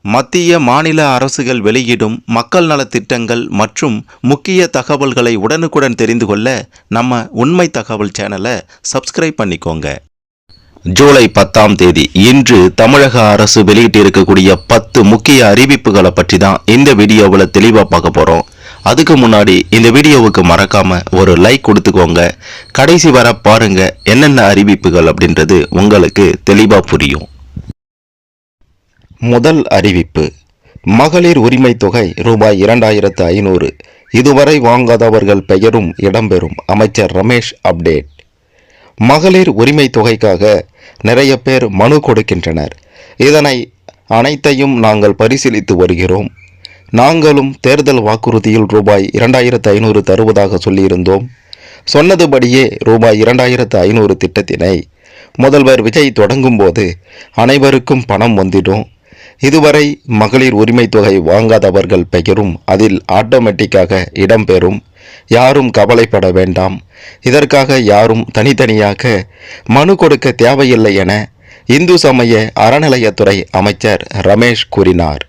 மத்திய மாநில அரசுகள் வெளியிடும் மக்கள் நலத்திட்டங்கள் மற்றும் முக்கிய தகவல்களை உடனுக்குடன் தெரிந்து கொள்ள நம்ம உண்மை தகவல் சேனலை சப்ஸ்கிரைப் பண்ணிக்கோங்க. ஜூலை 10ஆம் தேதி இன்று தமிழக அரசு வெளியிட்டிருக்கக்கூடிய 10 முக்கிய அறிவிப்புகளை பற்றி தான் இந்த வீடியோவில் தெளிவாக பார்க்க போகிறோம். அதுக்கு முன்னாடி இந்த வீடியோவுக்கு மறக்காம ஒரு லைக் கொடுத்துக்கோங்க. கடைசி வர பாருங்க என்னென்ன அறிவிப்புகள் அப்படின்றது உங்களுக்கு தெளிவாக புரியும். முதல் அறிவிப்பு, மகளிர் உரிமை தொகை ரூபாய் 2500 இதுவரை வாங்காதவர்கள் பெயரும் இடம்பெறும். அமைச்சர் ரமேஷ் அப்டேட். மகளிர் உரிமை தொகைக்காக நிறைய பேர் மனு கொடுக்கின்றனர். இதனை அனைத்தையும் நாங்கள் பரிசீலித்து வருகிறோம். நாங்களும் தேர்தல் வாக்குறுதியில் ரூபாய் 2500 தருவதாக சொல்லியிருந்தோம். சொன்னதுபடியே ரூபாய் 2500 திட்டத்தினை முதல்வர் விஜய் தொடங்கும் போது அனைவருக்கும் பணம் வந்துடும். இதுவரை மகளிர் உரிமை தொகை வாங்காதவர்கள் பெயரும் அதில் ஆட்டோமேட்டிக்காக இடம்பெறும். யாரும் கவலைப்பட வேண்டாம். இதற்காக யாரும் தனித்தனியாக மனு கொடுக்க தேவையில்லை என இந்து சமய அறநிலையத்துறை அமைச்சர் ரமேஷ் கூறினார்.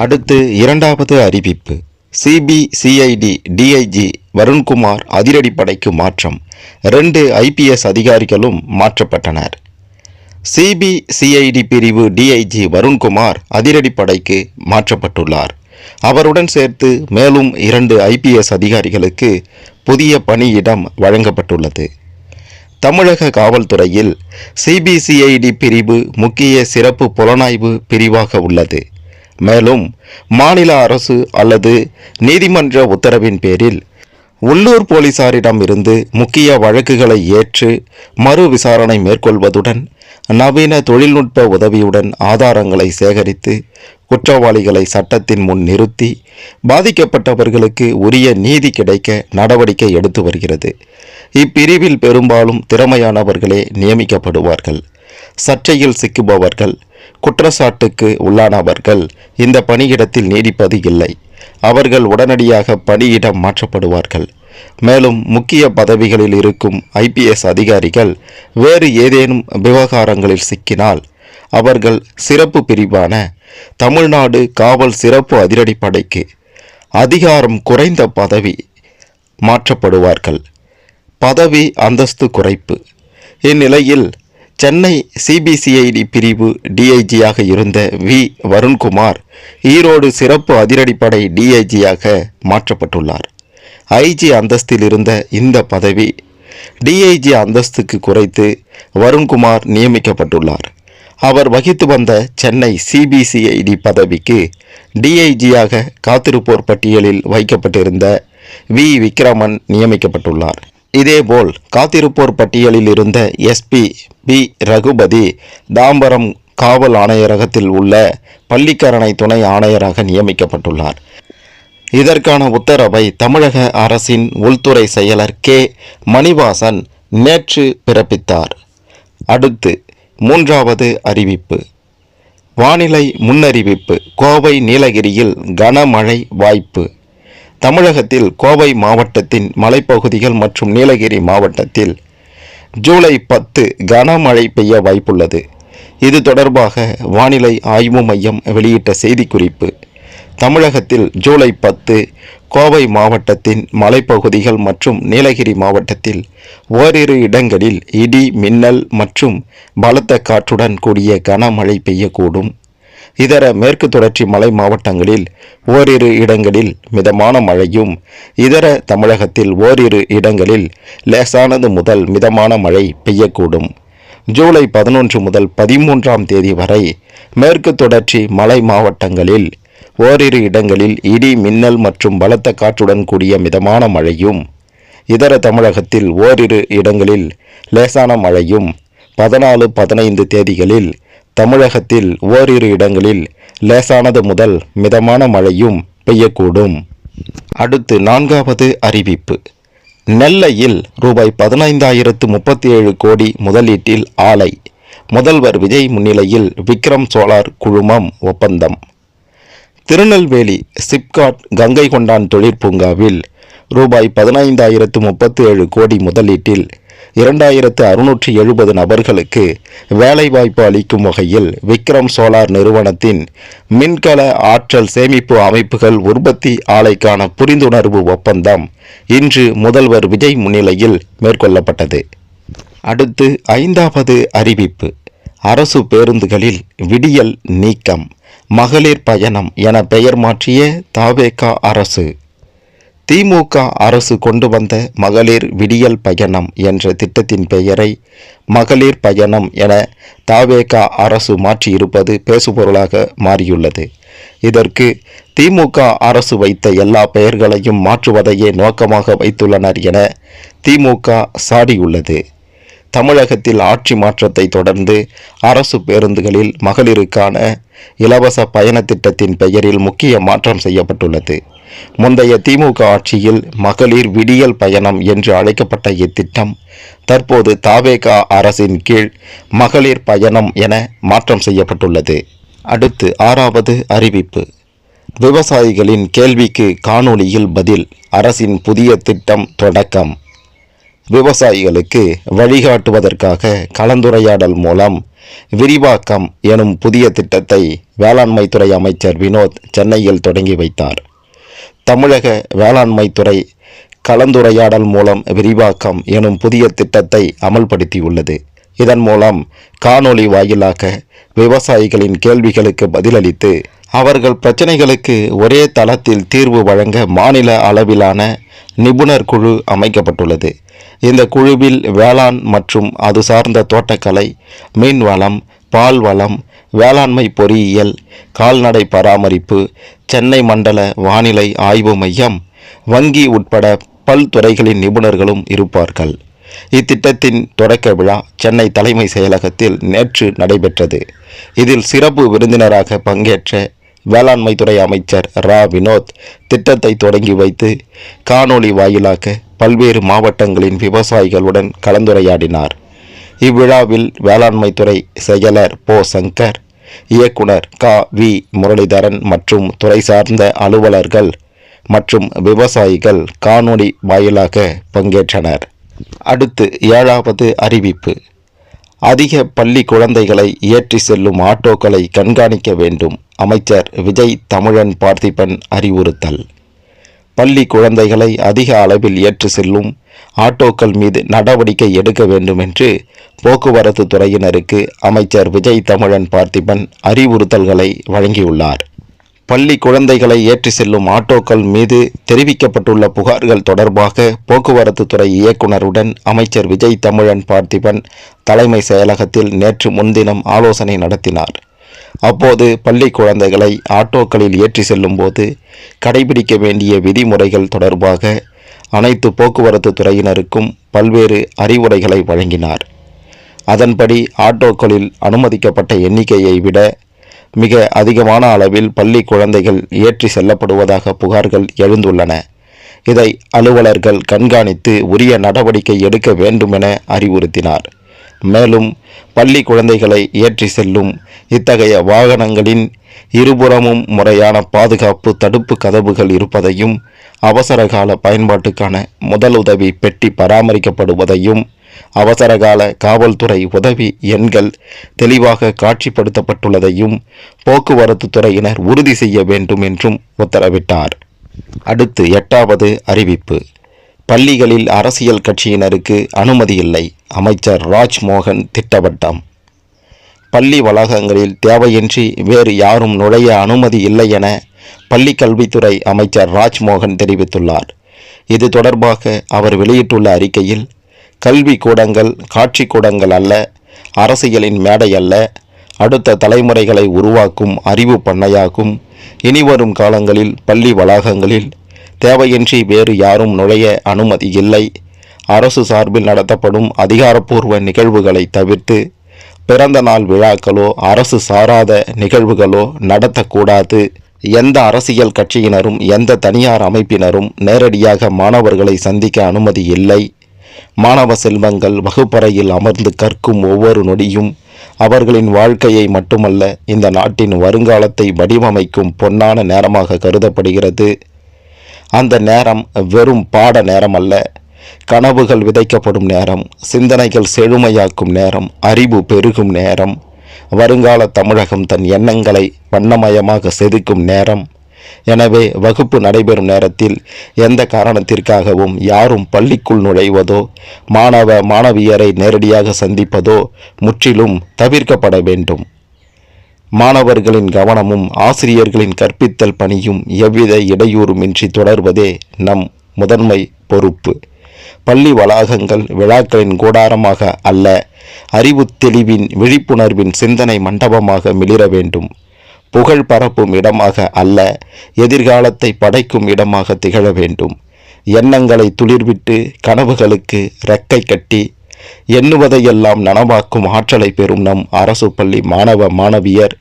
அடுத்து இரண்டாவது அறிவிப்பு, சிபிசிஐடி டிஐஜி வருண்குமார் அதிரடிப்படைக்கு மாற்றம். 2 IPS அதிகாரிகளும் மாற்றப்பட்டனர். சிபிசிஐடி பிரிவு டிஐஜி வருண்குமார் அதிரடிப்படைக்கு மாற்றப்பட்டுள்ளார். அவருடன் சேர்த்து மேலும் 2 IPS அதிகாரிகளுக்கு புதிய பணியிடம் வழங்கப்பட்டுள்ளது. தமிழக காவல்துறையில் சிபிசிஐடி பிரிவு முக்கிய சிறப்பு புலனாய்வு பிரிவாக உள்ளது. மேலும் மாநில அரசு அல்லது நீதிமன்ற உத்தரவின் பேரில் உள்ளூர் போலீசாரிடம் இருந்து முக்கிய வழக்குகளை ஏற்று மறு விசாரணை மேற்கொள்வதுடன் நவீன தொழில்நுட்ப உதவியுடன் ஆதாரங்களை சேகரித்து குற்றவாளிகளை சட்டத்தின் முன் நிறுத்தி பாதிக்கப்பட்டவர்களுக்கு உரிய நீதி கிடைக்க நடவடிக்கை எடுத்து வருகிறது. இப்பிரிவில் பெரும்பாலும் திறமையானவர்களே நியமிக்கப்படுவார்கள். சர்ச்சையில் சிக்குபவர்கள், குற்றச்சாட்டுக்கு உள்ளானவர்கள் இந்த பணியிடத்தில் நீடிப்பது இல்லை. அவர்கள் உடனடியாக பணியிடம் மாற்றப்படுவார்கள். மேலும் முக்கிய பதவிகளில் இருக்கும் IPS அதிகாரிகள் வேறு ஏதேனும் விவகாரங்களில் சிக்கினால் அவர்கள் சிறப்பு பிரிவான தமிழ்நாடு காவல் சிறப்பு அதிரடிப்படைக்கு அதிகாரம் குறைந்த பதவி மாற்றப்படுவார்கள். பதவி அந்தஸ்து குறைப்பு. இந்நிலையில் சென்னை சிபிசிஐடி பிரிவு டிஐஜியாக இருந்த வருண்குமார் ஈரோடு சிறப்பு அதிரடிப்படை டிஐஜியாக மாற்றப்பட்டுள்ளார். ஐஜி அந்தஸ்தில் இருந்த இந்த பதவி டிஐஜி அந்தஸ்துக்கு குறைத்து வருண்குமார் நியமிக்கப்பட்டுள்ளார். அவர் வகித்து வந்த சென்னை சிபிசிஐடி பதவிக்கு டிஐஜியாக காத்திருப்போர் பட்டியலில் வைக்கப்பட்டிருந்த விக்ரமன் நியமிக்கப்பட்டுள்ளார். இதேபோல் காத்திருப்போர் பட்டியலில் இருந்த SP பி ரகுபதி தாம்பரம் காவல் ஆணையரகத்தில் உள்ள பள்ளிக்கரணை துணை ஆணையராக நியமிக்கப்பட்டுள்ளார். இதற்கான உத்தரவை தமிழக அரசின் உள்துறை செயலர் மணிவாசன் நேற்று பிறப்பித்தார். அடுத்து மூன்றாவது அறிவிப்பு, வானிலை முன்னறிவிப்பு. கோவை நீலகிரியில் கனமழை வாய்ப்பு. தமிழகத்தில் கோவை மாவட்டத்தின் மலைப்பகுதிகள் மற்றும் நீலகிரி மாவட்டத்தில் ஜூலை 10 கனமழை பெய்ய வாய்ப்புள்ளது. இது தொடர்பாக வானிலை ஆய்வு மையம் வெளியிட்ட செய்திக்குறிப்பு. தமிழகத்தில் ஜூலை 10 கோவை மாவட்டத்தின் மலைப்பகுதிகள் மற்றும் நீலகிரி மாவட்டத்தில் ஓரிரு இடங்களில் இடி மின்னல் மற்றும் பலத்த காற்றுடன் கூடிய கனமழை பெய்யக்கூடும். இதர மேற்கு தொடர்ச்சி மலை மாவட்டங்களில் ஓரிரு இடங்களில் மிதமான மழையும், இதர தமிழகத்தில் ஓரிரு இடங்களில் லேசானது முதல் மிதமான மழை பெய்யக்கூடும். ஜூலை 11 முதல் 13ஆம் தேதி வரை மேற்கு தொடர்ச்சி மலை மாவட்டங்களில் ஓரிரு இடங்களில் இடி மின்னல் மற்றும் பலத்த காற்றுடன் கூடிய மிதமான மழையும், இதர தமிழகத்தில் ஓரிரு இடங்களில் லேசான மழையும், 14, 15 தேதிகளில் தமிழகத்தில் ஓரிரு இடங்களில் லேசானது முதல் மிதமான மழையும் பெய்யக்கூடும். அடுத்து நான்காவது அறிவிப்பு, நெல்லையில் ரூபாய் 15,037 கோடி முதலீட்டில் ஆலை. முதல்வர் விஜய் முன்னிலையில் விக்ரம் சோலார் குழுமம் ஒப்பந்தம். திருநெல்வேலி சிப்காட் கங்கை கொண்டான் தொழிற்பூங்காவில் ரூபாய் 15,037 கோடி முதலீட்டில் 2670 நபர்களுக்கு வேலைவாய்ப்பு அளிக்கும் வகையில் விக்ரம் சோலார் நிறுவனத்தின் மின்கல ஆற்றல் சேமிப்பு அமைப்புகள் உற்பத்தி ஆலைக்கான புரிந்துணர்வு ஒப்பந்தம் இன்று முதல்வர் விஜய் முன்னிலையில் மேற்கொள்ளப்பட்டது. அடுத்து 5வது அறிவிப்பு. அரசு பேருந்துகளில் விடியல் நீக்கம், மகளிர் பயணம் என பெயர் மாற்றிய தவேகா அரசு. திமுக அரசு கொண்டு வந்த மகளிர் விடியல் பயணம் என்ற திட்டத்தின் பெயரை மகளிர் பயணம் என தவேகா அரசு மாற்றியிருப்பது பேசுபொருளாக மாறியுள்ளது. இதற்கு திமுக அரசு வைத்த எல்லா பெயர்களையும் மாற்றுவதையே நோக்கமாக வைத்துள்ளனர் என திமுக சாடியுள்ளது. தமிழகத்தில் ஆட்சி மாற்றத்தை தொடர்ந்து அரசு பேருந்துகளில் மகளிருக்கான இலவச பயண திட்டத்தின் பெயரில் முக்கிய மாற்றம் செய்யப்பட்டுள்ளது. முந்தைய திமுக ஆட்சியில் மகளிர் விடியல் பயணம் என்று அழைக்கப்பட்ட இத்திட்டம் தற்போது தவேகா அரசின் கீழ் மகளிர் பயணம் என மாற்றம் செய்யப்பட்டுள்ளது. அடுத்து 6வது அறிவிப்பு. விவசாயிகளின் கேள்விக்கு காணொளியில் பதில், அரசின் புதிய திட்டம் தொடக்கம். விவசாயிகளுக்கு வழிகாட்டுவதற்காக கலந்துரையாடல் மூலம் விரிவாக்கம் எனும் புதிய திட்டத்தை வேளாண்மைத்துறை அமைச்சர் வினோத் சென்னையில் தொடங்கி வைத்தார். தமிழக வேளாண்மைத்துறை கலந்துரையாடல் மூலம் விரிவாக்கம் எனும் புதிய திட்டத்தை அமல்படுத்தியுள்ளது. இதன் மூலம் காணொளி வாயிலாக விவசாயிகளின் கேள்விகளுக்கு பதிலளித்து அவர்கள் பிரச்சனைகளுக்கு ஒரே தளத்தில் தீர்வு வழங்க மாநில அளவிலான நிபுணர் குழு அமைக்கப்பட்டுள்ளது. இந்த குழுவில் வேளாண் மற்றும் அது சார்ந்த தோட்டக்கலை, மீன்வளம், பால்வளம், வேளாண்மை பொறியியல், கால்நடை பராமரிப்பு, சென்னை மண்டல வானிலை ஆய்வு மையம், வங்கி உட்பட பல்துறைகளின் நிபுணர்களும் இருப்பார்கள். இத்திட்டத்தின் தொடக்க விழா சென்னை தலைமை செயலகத்தில் நேற்று நடைபெற்றது. இதில் சிறப்பு விருந்தினராக பங்கேற்ற வேளாண்மைத்துறை அமைச்சர் ரா வினோத் திட்டத்தை தொடங்கி வைத்து காணொளி வாயிலாக பல்வேறு மாவட்டங்களின் விவசாயிகளுடன் கலந்துரையாடினார். இவ்விழாவில் வேளாண்மைத்துறை செயலர் போ சங்கர், இயக்குனர் வி முரளிதரன் மற்றும் துறை சார்ந்த அலுவலர்கள் மற்றும் விவசாயிகள் காணொளி வாயிலாக பங்கேற்றனர். அடுத்து 7வது அறிவிப்பு. அதிக பள்ளி குழந்தைகளை ஏற்றி செல்லும் ஆட்டோக்களை கண்காணிக்க வேண்டும், அமைச்சர் விஜய் தமிழன் பார்த்திபன் அறிவுறுத்தல். பள்ளி குழந்தைகளை அதிக அளவில் ஏற்றி செல்லும் ஆட்டோக்கள் மீது நடவடிக்கை எடுக்க வேண்டும் என்று போக்குவரத்து துறையினருக்கு அமைச்சர் விஜய் தமிழன் பார்த்திபன் அறிவுறுத்தல்களை வழங்கியுள்ளார். பள்ளி குழந்தைகளை ஏற்றி செல்லும் ஆட்டோக்கள் மீது தெரிவிக்கப்பட்டுள்ள புகார்கள் தொடர்பாக போக்குவரத்து துறை இயக்குனருடன் அமைச்சர் விஜய் தமிழன் பார்த்திபன் தலைமை செயலகத்தில் நேற்று முன்தினம் ஆலோசனை நடத்தினார். அப்போது பள்ளி குழந்தைகளை ஆட்டோக்களில் ஏற்றி செல்லும் போது கடைபிடிக்க வேண்டிய விதிமுறைகள் தொடர்பாக அனைத்து போக்குவரத்து துறையினருக்கும் பல்வேறு அறிவுரைகளை வழங்கினார். அதன்படி ஆட்டோக்களில் அனுமதிக்கப்பட்ட எண்ணிக்கையை விட மிக அதிகமான அளவில் பள்ளி குழந்தைகள் ஏற்றி செல்லப்படுவதாக புகார்கள் எழுந்துள்ளன. இதை அலுவலர்கள் கண்காணித்து உரிய நடவடிக்கை எடுக்க வேண்டும் என அறிவுறுத்தினார். மேலும் பள்ளி குழந்தைகளை ஏற்றி செல்லும் இத்தகைய வாகனங்களின் இருபுறமும் முறையான பாதுகாப்பு தடுப்பு கதவுகள் இருப்பதையும், அவசரகால பயன்பாட்டுக்கான முதலுதவி பெட்டி பராமரிக்கப்படுவதையும், அவசரகால காவல்துறை உதவி எண்கள் தெளிவாக காட்சிப்படுத்தப்பட்டுள்ளதையும் போக்குவரத்து துறையினர் உறுதி செய்ய வேண்டும் என்றும் உத்தரவிட்டார். அடுத்து 8வது அறிவிப்பு. பள்ளிகளில் அரசியல் கட்சியினருக்கு அனுமதி இல்லை, அமைச்சர் ராஜ்மோகன் திட்டவட்டம். பள்ளி வளாகங்களில் தேவையின்றி வேறு யாரும் நுழைய அனுமதி இல்லை என பள்ளிக்கல்வித்துறை அமைச்சர் ராஜ்மோகன் தெரிவித்துள்ளார். இது தொடர்பாக அவர் வெளியிட்டுள்ள அறிக்கையில், கல்வி கூடங்கள் காட்சி கூடங்கள் அல்ல, அரசியலின் மேடை அல்ல, அடுத்த தலைமுறைகளை உருவாக்கும் அறிவு பண்ணையாகும். இனிவரும் காலங்களில் பள்ளி வளாகங்களில் தேவையின்றி வேறு யாரும் நுழைய அனுமதி இல்லை. அரசு சார்பில் நடத்தப்படும் அதிகாரப்பூர்வ நிகழ்வுகளை தவிர்த்து பிறந்த நாள் விழாக்களோ அரசு சாராத நிகழ்வுகளோ நடத்தக்கூடாது. எந்த அரசியல் கட்சியினரும் எந்த தனியார் அமைப்பினரும் நேரடியாக மாணவர்களை சந்திக்க அனுமதி இல்லை. மாணவ செல்வங்கள் வகுப்பறையில் அமர்ந்து கற்கும் ஒவ்வொரு நொடியும் அவர்களின் வாழ்க்கையை மட்டுமல்ல, இந்த நாட்டின் வருங்காலத்தை வடிவமைக்கும் பொன்னான நேரமாக கருதப்படுகிறது. அந்த நேரம் வெறும் பாட நேரம் அல்ல, கனவுகள் விதைக்கப்படும் நேரம், சிந்தனைகள் செழுமையாக்கும் நேரம், அறிவு பெருகும் நேரம், வருங்கால தமிழகம் தன் எண்ணங்களை வண்ணமயமாக செதுக்கும் நேரம். எனவே வகுப்பு நடைபெறும் நேரத்தில் எந்த காரணத்திற்காகவும் யாரும் பள்ளிக்குள் நுழைவதோ மாணவியரை நேரடியாக சந்திப்பதோ முற்றிலும் தவிர்க்கப்பட வேண்டும். மாணவர்களின் கவனமும் ஆசிரியர்களின் கற்பித்தல் பணியும் எவ்வித இடையூறுமின்றி தொடர்வதே நம் முதன்மை பொறுப்பு. பள்ளி வளாகங்கள் விழாக்களின் கூடாரமாக அல்ல, அறிவு தெளிவின் விழிப்புணர்வின் சிந்தனை மண்டபமாக மிளிர வேண்டும். புகழ் பரப்பும் இடமாக அல்ல, எதிர்காலத்தை படைக்கும் இடமாக திகழ வேண்டும். எண்ணங்களை துளிர்விட்டு கனவுகளுக்கு ரெக்கை கட்டி எண்ணுவதையெல்லாம் நனவாக்கும் ஆற்றலை பெறும் நம் அரசு பள்ளி மாணவ மாணவியர்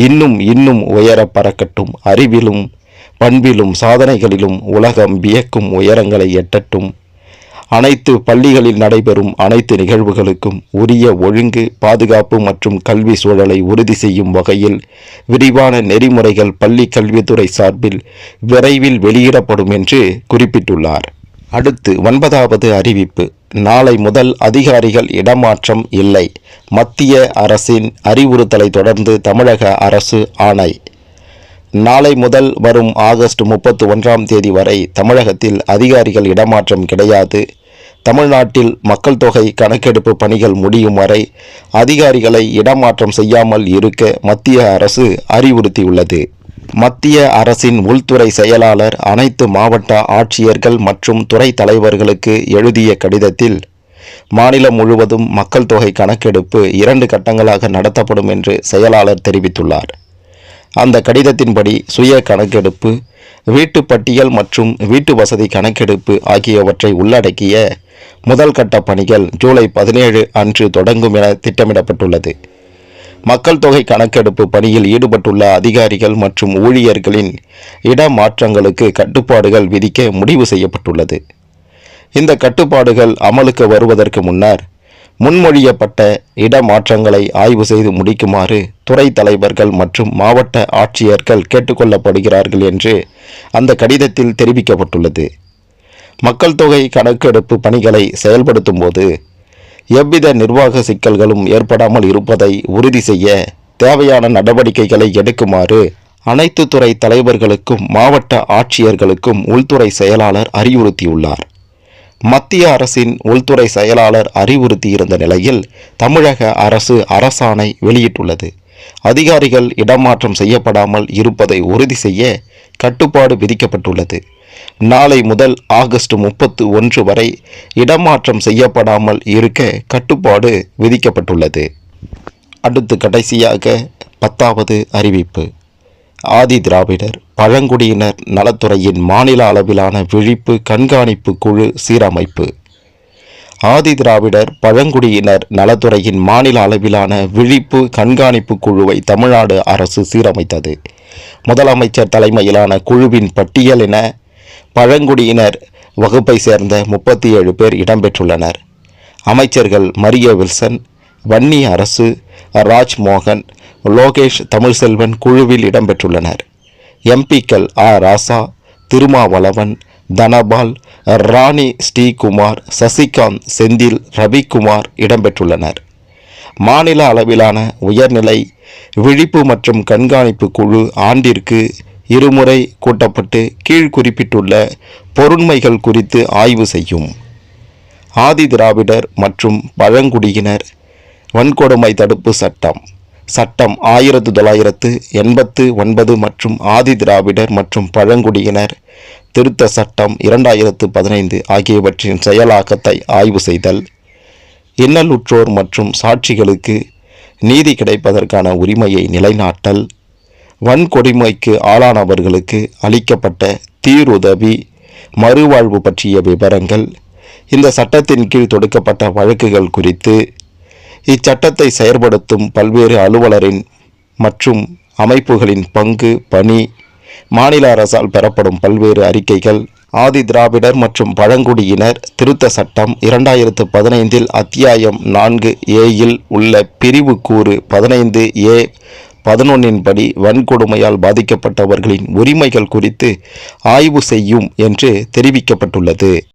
இன்னும் இன்னும் உயர பறக்கட்டும். அறிவிலும் பண்பிலும் சாதனைகளிலும் உலகம் வியக்கும் உயரங்களை எட்டட்டும். அனைத்து பள்ளிகளில் நடைபெறும் அனைத்து நிகழ்வுகளுக்கும் உரிய ஒழுங்கு, பாதுகாப்பு மற்றும் கல்வி சூழலை உறுதி செய்யும் வகையில் விரிவான நெறிமுறைகள் பள்ளி கல்வித்துறை சார்பில் விரைவில் வெளியிடப்படும் என்று குறிப்பிட்டுள்ளார். அடுத்து 9வது அறிவிப்பு. நாளை முதல் அதிகாரிகள் இடமாற்றம் இல்லை. மத்திய அரசின் அறிவுறுத்தலை தொடர்ந்து தமிழக அரசு ஆணை. நாளை முதல் வரும் ஆகஸ்ட் 31ஆம் தேதி வரை தமிழகத்தில் அதிகாரிகள் இடமாற்றம் கிடையாது. தமிழ்நாட்டில் மக்கள் தொகை கணக்கெடுப்பு பணிகள் முடியும் வரை அதிகாரிகளை இடமாற்றம் செய்யாமல் இருக்க மத்திய அரசு அறிவுறுத்தியுள்ளது. மத்திய அரசின் உள்துறை செயலாளர் அனைத்து மாவட்ட ஆட்சியர்கள் மற்றும் துறை தலைவர்களுக்கு எழுதிய கடிதத்தில் மாநிலம் முழுவதும் மக்கள் தொகை கணக்கெடுப்பு 2 கட்டங்களாக நடத்தப்படும் என்று செயலாளர் தெரிவித்துள்ளார். அந்த கடிதத்தின்படி சுய கணக்கெடுப்பு, வீட்டு பட்டியல் மற்றும் வீட்டு வசதி கணக்கெடுப்பு ஆகியவற்றை உள்ளடக்கிய முதல் கட்ட பணிகள் ஜூலை 17 அன்று தொடங்கும் என திட்டமிடப்பட்டுள்ளது. மக்கள் தொகை கணக்கெடுப்பு பணியில் ஈடுபட்டுள்ள அதிகாரிகள் மற்றும் ஊழியர்களின் இடமாற்றங்களுக்கு கட்டுப்பாடுகள் விதிக்க முடிவு செய்யப்பட்டுள்ளது. இந்த கட்டுப்பாடுகள் அமலுக்கு வருவதற்கு முன்மொழியப்பட்ட இடமாற்றங்களை ஆய்வு செய்து முடிக்குமாறு துறை தலைவர்கள் மற்றும் மாவட்ட ஆட்சியர்கள் கேட்டுக்கொள்ளப்படுகிறார்கள் என்று அந்த கடிதத்தில் தெரிவிக்கப்பட்டுள்ளது. மக்கள் தொகை கணக்கெடுப்பு பணிகளை செயல்படுத்தும் போது எவ்வித நிர்வாக சிக்கல்களும் ஏற்படாமல் இருப்பதை உறுதி செய்ய தேவையான நடவடிக்கைகளை எடுக்குமாறு அனைத்து துறை தலைவர்களுக்கும் மாவட்ட ஆட்சியர்களுக்கும் உள்துறை செயலாளர் அறிவுறுத்தியுள்ளார். மத்திய அரசின் உள்துறை செயலாளர் அறிவுறுத்தியிருந்த நிலையில் தமிழக அரசு அரசாணை வெளியிட்டுள்ளது. அதிகாரிகள் இடமாற்றம் செய்யப்படாமல் இருப்பதை உறுதி செய்ய கட்டுப்பாடு விதிக்கப்பட்டுள்ளது. நாளை முதல் ஆகஸ்ட் 31 வரை இடமாற்றம் செய்யப்படாமல் இருக்க கட்டுப்பாடு விதிக்கப்பட்டுள்ளது. அடுத்து கடைசியாக 10வது அறிவிப்பு. ஆதி திராவிடர் பழங்குடியினர் நலத்துறையின் மாநில அளவிலான விழிப்பு கண்காணிப்பு குழு சீரமைப்பு. ஆதி திராவிடர் பழங்குடியினர் நலத்துறையின் மாநில அளவிலான விழிப்பு கண்காணிப்பு குழுவை தமிழ்நாடு அரசு சீரமைத்தது. முதலமைச்சர் தலைமையிலான குழுவின் பட்டியலின பழங்குடியினர் வகுப்பை சேர்ந்த 37 பேர் இடம்பெற்றுள்ளனர். அமைச்சர்கள் மரிய வில்சன், வன்னி அரசு, ராஜ்மோகன், லோகேஷ் தமிழ்செல்வன் குழுவில் இடம்பெற்றுள்ளனர். எம்பிக்கள் ராசா, திருமாவளவன், தனபால், ராணி ஸ்ரீகுமார், சசிகாந்த், செந்தில், ரவிக்குமார் இடம்பெற்றுள்ளனர். மாநில அளவிலான உயர்நிலை விழிப்பு மற்றும் கண்காணிப்பு குழு ஆண்டிற்கு 2 முறை கூட்டப்பட்டு கீழ் குறிப்பிட்டுள்ள பொருண்மைகள் குறித்து ஆய்வு செய்யும். ஆதி திராவிடர் மற்றும் பழங்குடியினர் வன்கொடுமை தடுப்பு சட்டம் 1989 மற்றும் ஆதி திராவிடர் மற்றும் பழங்குடியினர் திருத்த சட்டம் 2015 ஆகியவற்றின் செயலாக்கத்தை ஆய்வு செய்தல், இன்னலுற்றோர் மற்றும் சாட்சிகளுக்கு நீதி கிடைப்பதற்கான உரிமையை நிலைநாட்டல், வன்கொடுமைக்கு ஆளானவர்களுக்கு அளிக்கப்பட்ட தீருதவி, மறுவாழ்வு பற்றிய விவரங்கள், இந்த சட்டத்தின் கீழ் தொடுக்கப்பட்ட வழக்குகள் குறித்து, இச்சட்டத்தை செயற்படுத்தும் பல்வேறு அலுவலரின் மற்றும் அமைப்புகளின் பங்கு, பணி, மாநில அரசால் பெறப்படும் பல்வேறு அறிக்கைகள், ஆதி திராவிடர் மற்றும் பழங்குடியினர் திருத்த சட்டம் 2015 அத்தியாயம் 4A உள்ள பிரிவு கூறு 15A11 படி வன்கொடுமையால் பாதிக்கப்பட்டவர்களின் உரிமைகள் குறித்து ஆய்வு செய்யும் என்று தெரிவிக்கப்பட்டுள்ளது.